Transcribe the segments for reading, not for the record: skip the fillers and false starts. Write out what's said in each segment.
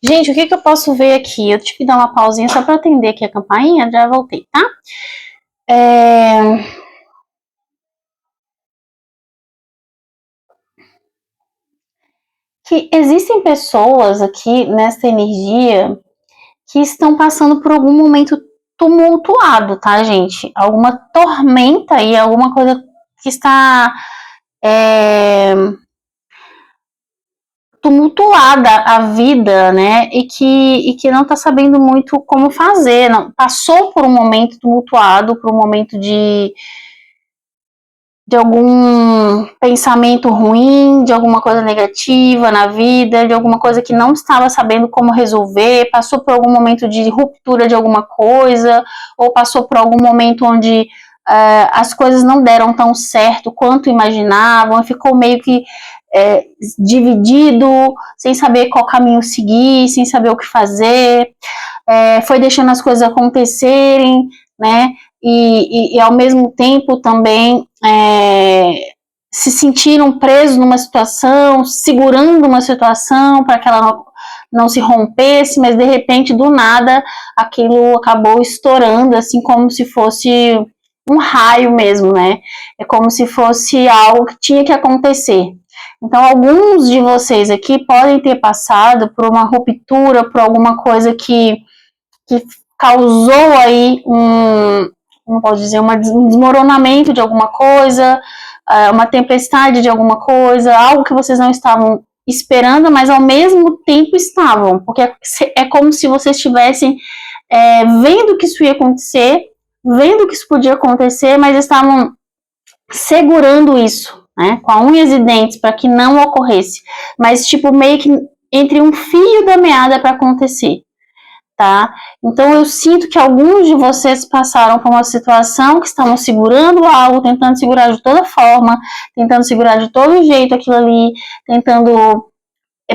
Gente, o que que eu posso ver aqui? Eu tive que dar uma pausinha só para atender aqui a campainha, já voltei, tá? É... Que existem pessoas aqui nessa energia que estão passando por algum momento tumultuado, tá, gente? Alguma tormenta aí, alguma coisa que está tumultuada a vida, né? E que não tá sabendo muito como fazer. Não, passou por um momento tumultuado, por um momento de algum pensamento ruim, de alguma coisa negativa na vida, de alguma coisa que não estava sabendo como resolver, passou por algum momento de ruptura de alguma coisa, ou passou por algum momento onde as coisas não deram tão certo quanto imaginavam, ficou meio que dividido, sem saber qual caminho seguir, sem saber o que fazer, foi deixando as coisas acontecerem, né? E ao mesmo tempo também se sentiram presos numa situação, segurando uma situação para que ela não se rompesse, mas de repente, do nada, aquilo acabou estourando, assim como se fosse um raio mesmo, né? É como se fosse algo que tinha que acontecer. Então, alguns de vocês aqui podem ter passado por uma ruptura, por alguma coisa que causou aí como pode dizer, um desmoronamento de alguma coisa, uma tempestade de alguma coisa, algo que vocês não estavam esperando, mas ao mesmo tempo estavam, porque é como se vocês estivessem vendo que isso ia acontecer, vendo que isso podia acontecer, mas estavam segurando isso, né, com a unhas e dentes para que não ocorresse, mas tipo meio que entre um fio da meada para acontecer. Tá? Então eu sinto que alguns de vocês passaram por uma situação que estavam segurando algo, tentando segurar de toda forma, tentando segurar de todo jeito aquilo ali, tentando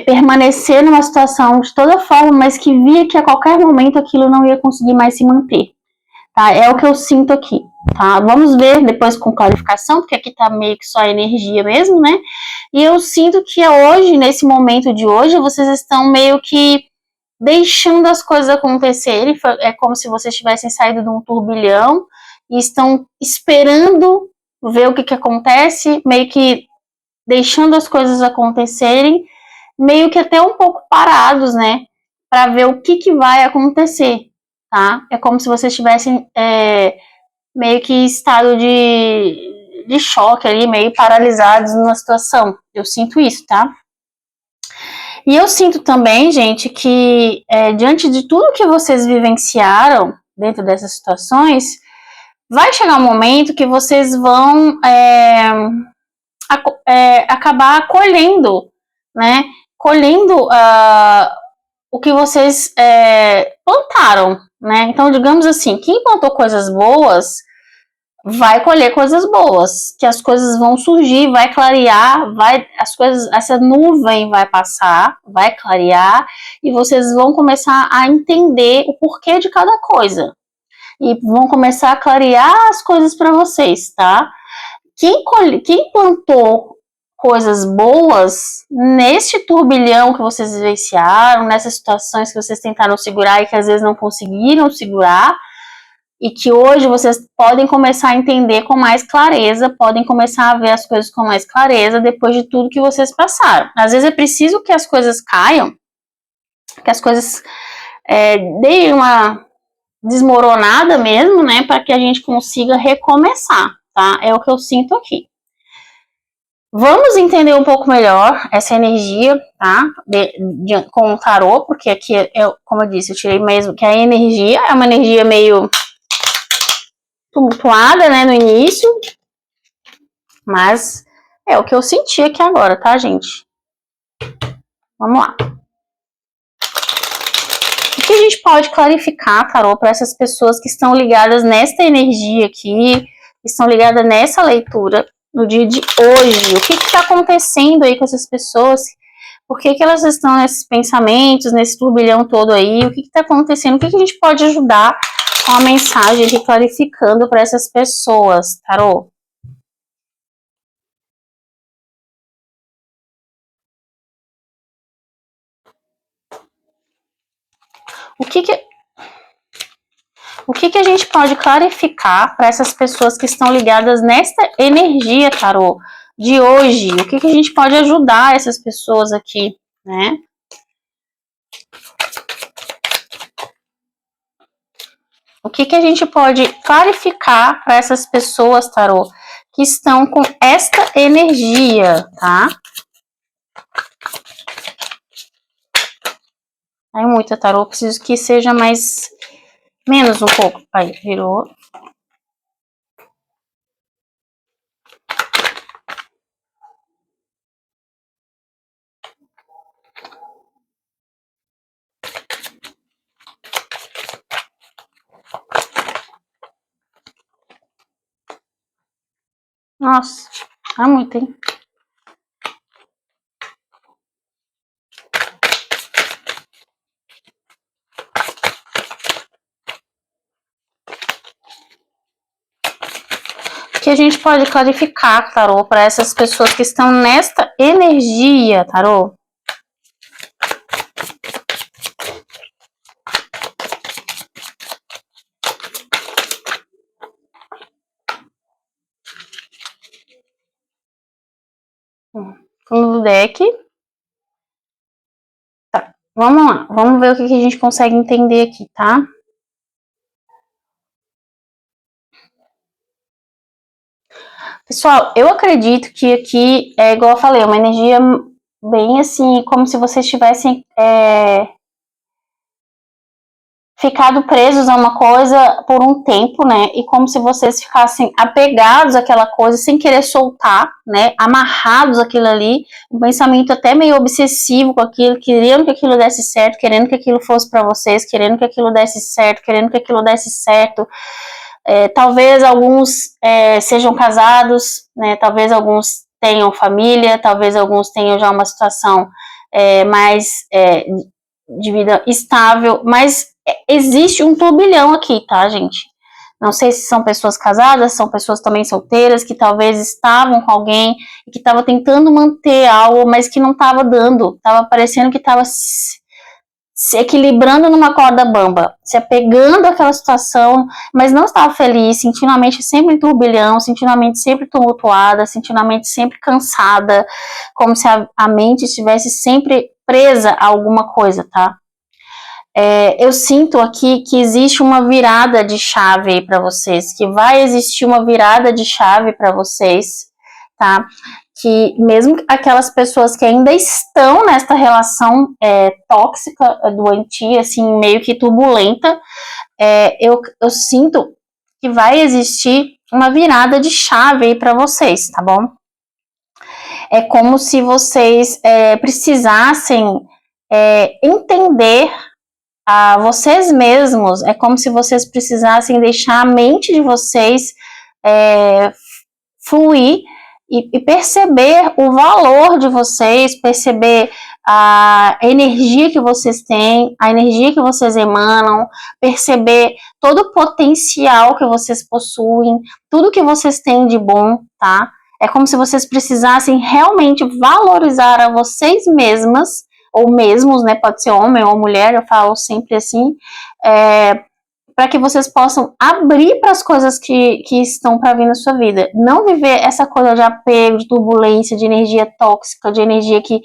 permanecer numa situação de toda forma, mas que via que a qualquer momento aquilo não ia conseguir mais se manter. Tá? É o que eu sinto aqui. Tá? Vamos ver depois com clarificação, porque aqui tá meio que só energia mesmo, né? E eu sinto que hoje, nesse momento de hoje, vocês estão meio que deixando as coisas acontecerem, é como se vocês tivessem saído de um turbilhão e estão esperando ver o que acontece, meio que deixando as coisas acontecerem, meio que até um pouco parados, né, para ver o que vai acontecer, tá? É como se vocês tivessem meio que estado de choque ali, meio paralisados numa situação. Eu sinto isso, tá? E eu sinto também, gente, que diante de tudo que vocês vivenciaram dentro dessas situações, vai chegar um momento que vocês vão acabar colhendo, né? Colhendo o que vocês plantaram, né? Então, digamos assim, quem plantou coisas boas vai colher coisas boas, que as coisas vão surgir, vai clarear, as coisas, essa nuvem vai passar, vai clarear e vocês vão começar a entender o porquê de cada coisa e vão começar a clarear as coisas para vocês, tá? Quem plantou coisas boas neste turbilhão que vocês vivenciaram, nessas situações que vocês tentaram segurar e que às vezes não conseguiram segurar, e que hoje vocês podem começar a entender com mais clareza, podem começar a ver as coisas com mais clareza depois de tudo que vocês passaram. Às vezes é preciso que as coisas caiam, que as coisas deem uma desmoronada mesmo, né, para que a gente consiga recomeçar, tá? É o que eu sinto aqui. Vamos entender um pouco melhor essa energia, tá? Com o tarô, porque aqui, como eu disse, eu tirei mesmo que a energia é uma energia meio tumultuada, né, no início, mas é o que eu senti aqui agora, tá, gente? Vamos lá. O que a gente pode clarificar, tarô, para essas pessoas que estão ligadas nesta energia aqui, que estão ligadas nessa leitura no dia de hoje? O que está acontecendo aí com essas pessoas? Por que elas estão nesses pensamentos, nesse turbilhão todo aí? O que está acontecendo? O que a gente pode ajudar com a mensagem aqui clarificando para essas pessoas, tarô? O que a gente pode clarificar para essas pessoas que estão ligadas nesta energia, tarô, de hoje? O que a gente pode ajudar essas pessoas aqui, né? O que a gente pode clarificar para essas pessoas, tarô, que estão com esta energia, tá? É muita, tarô. Preciso que seja menos um pouco. Aí, virou. Nossa, tá muito, hein? O que a gente pode clarificar, tarô, para essas pessoas que estão nesta energia, tarô? Fundo do deck. Tá, vamos lá. Vamos ver o que a gente consegue entender aqui, tá? Pessoal, eu acredito que aqui, igual eu falei, uma energia bem assim, como se vocês tivessem ficado presos a uma coisa por um tempo, né? E como se vocês ficassem apegados àquela coisa sem querer soltar, né? Amarrados àquilo ali, um pensamento até meio obsessivo com aquilo, querendo que aquilo desse certo, querendo que aquilo fosse para vocês, querendo que aquilo desse certo, querendo que aquilo desse certo. Talvez alguns sejam casados, né? Talvez alguns tenham família, talvez alguns tenham já uma situação mais de vida estável, mas existe um turbilhão aqui, tá, gente? Não sei se são pessoas casadas, são pessoas também solteiras, que talvez estavam com alguém e que estavam tentando manter algo, mas que não estava dando, estava parecendo que estava se equilibrando numa corda bamba, se apegando àquela situação, mas não estava feliz, sentindo a mente sempre em turbilhão, sentindo a mente sempre tumultuada, sentindo a mente sempre cansada, como se a mente estivesse sempre presa a alguma coisa, tá? Eu sinto aqui que existe uma virada de chave aí para vocês, que vai existir uma virada de chave para vocês, tá? Que mesmo aquelas pessoas que ainda estão nesta relação tóxica, doentia, assim, meio que turbulenta, eu sinto que vai existir uma virada de chave aí para vocês, tá bom? É como se vocês precisassem entender a vocês mesmos, é como se vocês precisassem deixar a mente de vocês fluir e perceber o valor de vocês, perceber a energia que vocês têm, a energia que vocês emanam, perceber todo o potencial que vocês possuem, tudo que vocês têm de bom, tá? É como se vocês precisassem realmente valorizar a vocês mesmas, ou mesmos, né? Pode ser homem ou mulher, eu falo sempre assim, para que vocês possam abrir para as coisas que estão para vir na sua vida. Não viver essa coisa de apego, de turbulência, de energia tóxica, de energia que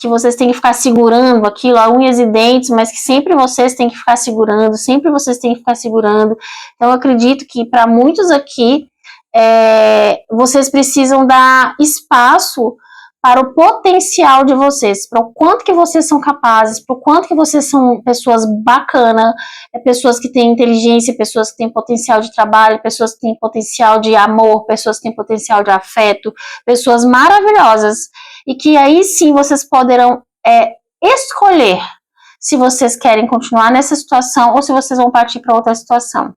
vocês têm que ficar segurando aquilo, a unhas e dentes, mas que sempre vocês têm que ficar segurando, sempre vocês têm que ficar segurando. Então, eu acredito que para muitos aqui, vocês precisam dar espaço para o potencial de vocês, para o quanto que vocês são capazes, para o quanto que vocês são pessoas bacanas, pessoas que têm inteligência, pessoas que têm potencial de trabalho, pessoas que têm potencial de amor, pessoas que têm potencial de afeto, pessoas maravilhosas, e que aí sim vocês poderão escolher se vocês querem continuar nessa situação ou se vocês vão partir para outra situação.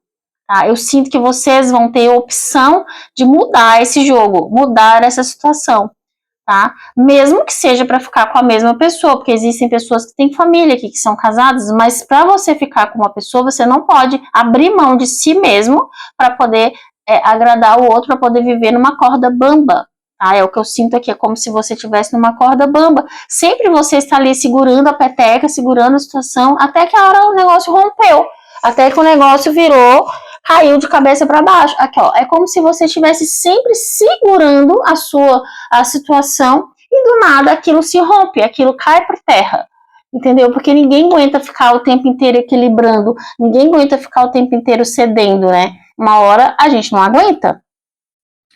Tá? Eu sinto que vocês vão ter a opção de mudar esse jogo, mudar essa situação. Tá? Mesmo que seja para ficar com a mesma pessoa, porque existem pessoas que têm família aqui, que são casadas, mas para você ficar com uma pessoa, você não pode abrir mão de si mesmo para poder agradar o outro, para poder viver numa corda bamba, tá? É o que eu sinto aqui, é como se você estivesse numa corda bamba. Sempre você está ali segurando a peteca, segurando a situação, até que a hora o negócio rompeu, até que o negócio virou, caiu de cabeça para baixo. Aqui, ó, é como se você estivesse sempre segurando a situação e do nada aquilo se rompe, aquilo cai por terra. Entendeu? Porque ninguém aguenta ficar o tempo inteiro equilibrando, ninguém aguenta ficar o tempo inteiro cedendo, né? Uma hora a gente não aguenta.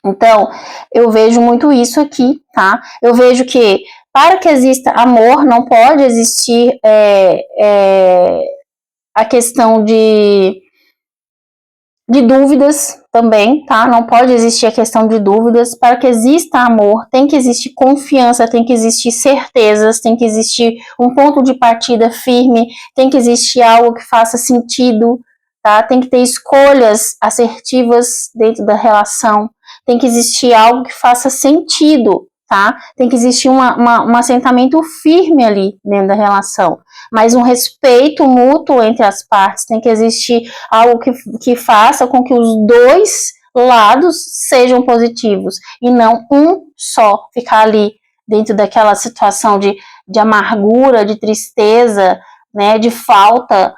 Então, eu vejo muito isso aqui, tá? Eu vejo que para que exista amor, não pode existir a questão de dúvidas também, tá? Não pode existir a questão de dúvidas. Para que exista amor, tem que existir confiança, tem que existir certezas, tem que existir um ponto de partida firme, tem que existir algo que faça sentido, tá? Tem que ter escolhas assertivas dentro da relação, tem que existir algo que faça sentido, tá? Tem que existir um assentamento firme ali dentro da relação, mas um respeito mútuo entre as partes, tem que existir algo que faça com que os dois lados sejam positivos e não um só ficar ali dentro daquela situação de amargura, de tristeza, né, de falta.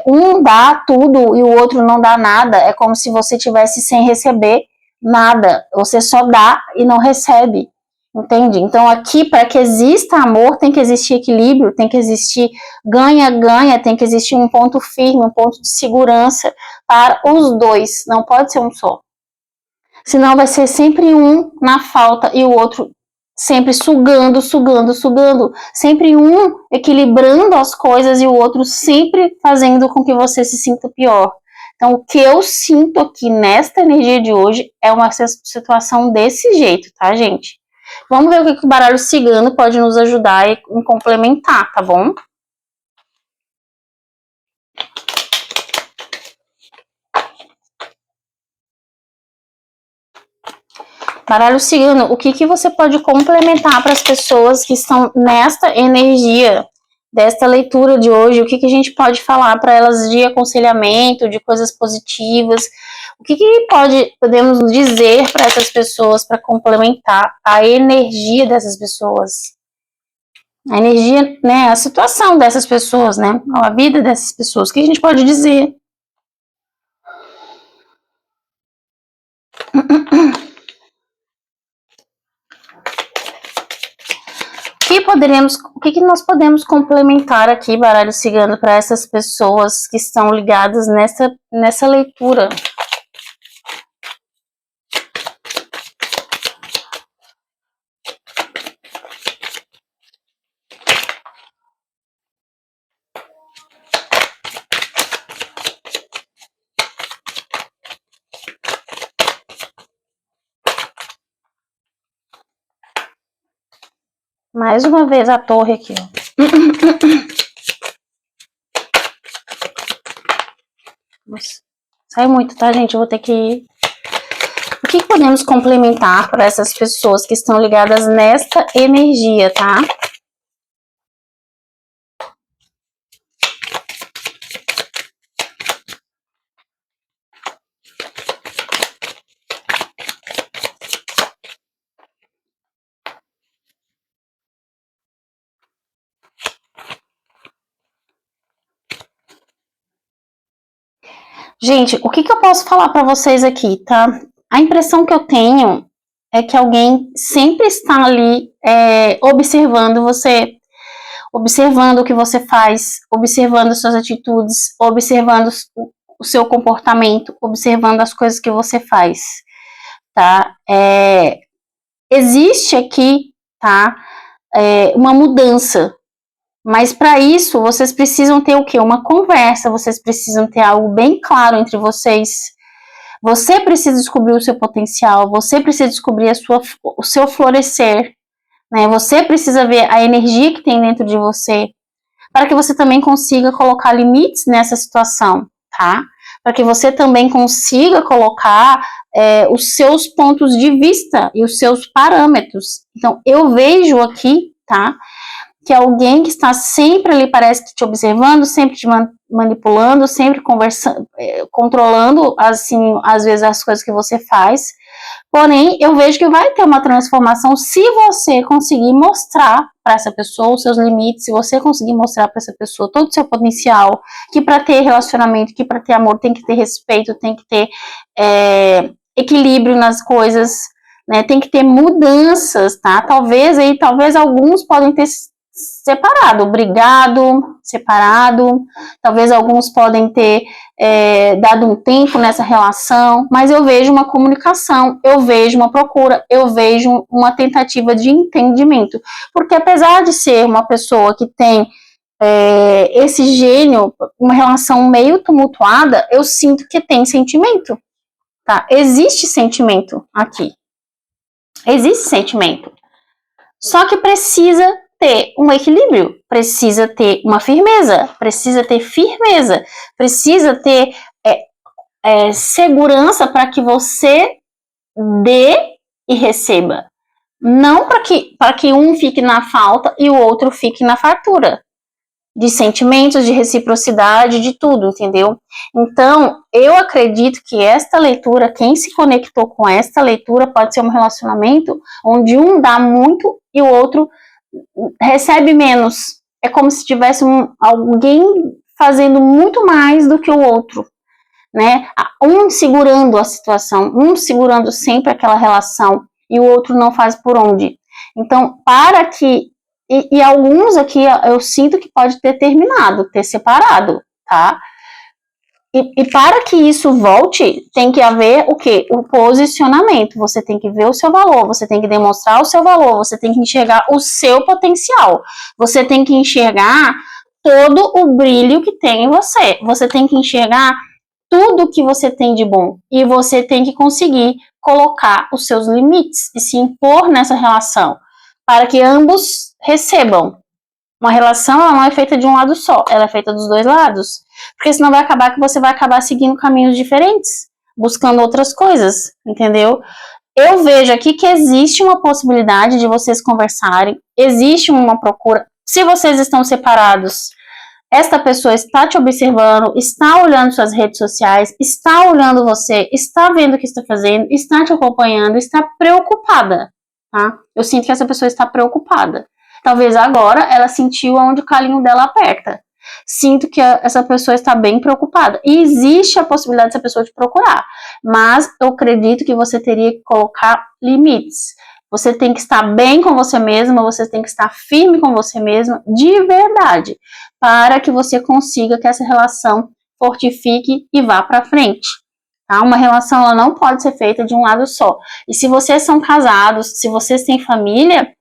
Um dá tudo e o outro não dá nada, é como se você tivesse sem receber nada, você só dá e não recebe, entende? Então aqui, para que exista amor, tem que existir equilíbrio, tem que existir ganha-ganha, tem que existir um ponto firme, um ponto de segurança para os dois, não pode ser um só. Senão vai ser sempre um na falta e o outro sempre sugando, sempre um equilibrando as coisas e o outro sempre fazendo com que você se sinta pior. Então, o que eu sinto aqui nesta energia de hoje é uma situação desse jeito, tá, gente? Vamos ver o que o baralho cigano pode nos ajudar e complementar, tá bom? Baralho cigano, o que você pode complementar para as pessoas que estão nesta energia desta leitura de hoje? O que a gente pode falar para elas de aconselhamento, de coisas positivas? O que podemos dizer para essas pessoas para complementar a energia dessas pessoas? A energia, né, a situação dessas pessoas, né, a vida dessas pessoas. O que a gente pode dizer? O que nós podemos complementar aqui, baralho cigano, para essas pessoas que estão ligadas nessa leitura? Mais uma vez a torre aqui, ó. Nossa, sai muito, tá, gente? Eu vou ter que ir. O que podemos complementar para essas pessoas que estão ligadas nesta energia, tá? Gente, o que eu posso falar para vocês aqui, tá? A impressão que eu tenho é que alguém sempre está ali observando você, observando o que você faz, observando suas atitudes, observando o seu comportamento, observando as coisas que você faz, tá? Existe aqui, tá? Uma mudança. Mas para isso, vocês precisam ter o quê? Uma conversa, vocês precisam ter algo bem claro entre vocês. Você precisa descobrir o seu potencial, você precisa descobrir o seu florescer, né? Você precisa ver a energia que tem dentro de você, para que você também consiga colocar limites nessa situação, tá? Para que você também consiga colocar os seus pontos de vista e os seus parâmetros. Então, eu vejo aqui, tá? Que alguém que está sempre ali, parece que te observando, sempre te manipulando, sempre conversando, controlando, assim, às vezes as coisas que você faz, Porém, eu vejo que vai ter uma transformação se você conseguir mostrar para essa pessoa os seus limites, se você conseguir mostrar para essa pessoa todo o seu potencial, que para ter relacionamento, que para ter amor tem que ter respeito, tem que ter equilíbrio nas coisas, né? Tem que ter mudanças, tá? Talvez alguns podem ter separado, brigado, separado, talvez alguns podem ter dado um tempo nessa relação, mas eu vejo uma comunicação, eu vejo uma procura, eu vejo uma tentativa de entendimento, porque apesar de ser uma pessoa que tem esse gênio, uma relação meio tumultuada, eu sinto que tem sentimento, tá? Existe sentimento aqui, existe sentimento, só que precisa ter um equilíbrio, precisa ter uma firmeza, precisa ter segurança para que você dê e receba. Não para que um fique na falta e o outro fique na fartura. De sentimentos, de reciprocidade, de tudo, entendeu? Então, eu acredito que esta leitura, quem se conectou com esta leitura, pode ser um relacionamento onde um dá muito e o outro recebe menos. É como se tivesse alguém fazendo muito mais do que o outro, né? Um segurando a situação, um segurando sempre aquela relação e o outro não faz por onde. Então, para que e alguns aqui eu sinto que pode ter terminado, ter separado, tá? E para que isso volte, tem que haver o quê? O posicionamento. Você tem que ver o seu valor, você tem que demonstrar o seu valor, você tem que enxergar o seu potencial. Você tem que enxergar todo o brilho que tem em você. Você tem que enxergar tudo que você tem de bom. E você tem que conseguir colocar os seus limites e se impor nessa relação, para que ambos recebam. Uma relação ela não é feita de um lado só, ela é feita dos dois lados. Porque senão vai acabar que você vai acabar seguindo caminhos diferentes, buscando outras coisas, entendeu? Eu vejo aqui que existe uma possibilidade de vocês conversarem, existe uma procura. Se vocês estão separados, esta pessoa está te observando, está olhando suas redes sociais, está olhando você, está vendo o que está fazendo, está te acompanhando, está preocupada, tá? Eu sinto que essa pessoa está preocupada. Talvez agora ela sentiu onde o calinho dela aperta. Sinto que essa pessoa está bem preocupada. E existe a possibilidade dessa pessoa te procurar. Mas eu acredito que você teria que colocar limites. Você tem que estar bem com você mesma, você tem que estar firme com você mesma, de verdade, para que você consiga que essa relação fortifique e vá para frente. Tá? Uma relação ela não pode ser feita de um lado só. E se vocês são casados, se vocês têm família,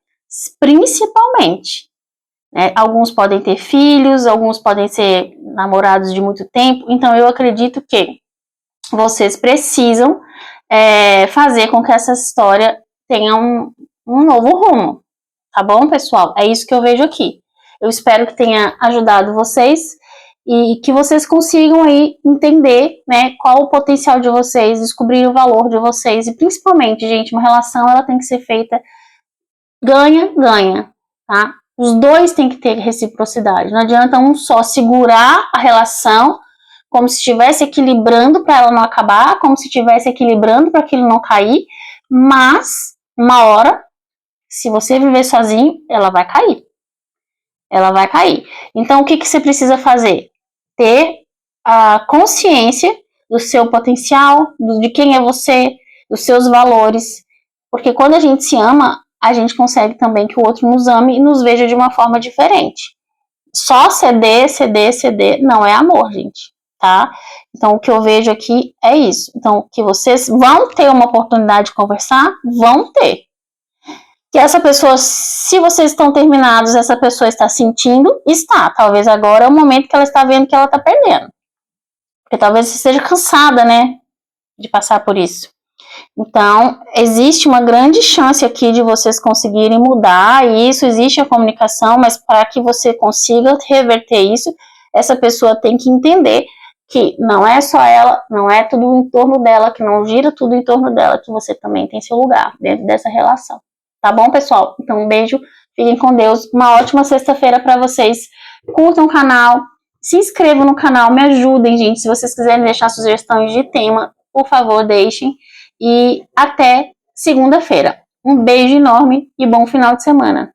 principalmente, né? Alguns podem ter filhos, alguns podem ser namorados de muito tempo, então eu acredito que vocês precisam fazer com que essa história tenha um novo rumo, tá bom, pessoal? É isso que eu vejo aqui. Eu espero que tenha ajudado vocês e que vocês consigam aí entender, né, qual o potencial de vocês, descobrir o valor de vocês e principalmente, gente, uma relação ela tem que ser feita ganha-ganha, tá? Os dois têm que ter reciprocidade. Não adianta um só segurar a relação como se estivesse equilibrando para ela não acabar, como se estivesse equilibrando para aquilo não cair, mas uma hora, se você viver sozinho, ela vai cair. Ela vai cair. Então, o que você precisa fazer? Ter a consciência do seu potencial, de quem é você, dos seus valores. Porque quando a gente se ama, a gente consegue também que o outro nos ame e nos veja de uma forma diferente. Só ceder não é amor, gente, tá? Então, o que eu vejo aqui é isso. Então, que vocês vão ter uma oportunidade de conversar, vão ter. Que essa pessoa, se vocês estão terminados, essa pessoa está sentindo, está. Talvez agora é o momento que ela está vendo que ela está perdendo. Porque talvez você esteja cansada, né, de passar por isso. Então, existe uma grande chance aqui de vocês conseguirem mudar isso, existe a comunicação, mas para que você consiga reverter isso, essa pessoa tem que entender que não é só ela, não é tudo em torno dela, que não gira tudo em torno dela, que você também tem seu lugar dentro dessa relação. Tá bom, pessoal? Então, um beijo, fiquem com Deus, uma ótima sexta-feira para vocês. Curtam o canal, se inscrevam no canal, me ajudem, gente. Se vocês quiserem deixar sugestões de tema, por favor, deixem. e até segunda-feira. Um beijo enorme e bom final de semana.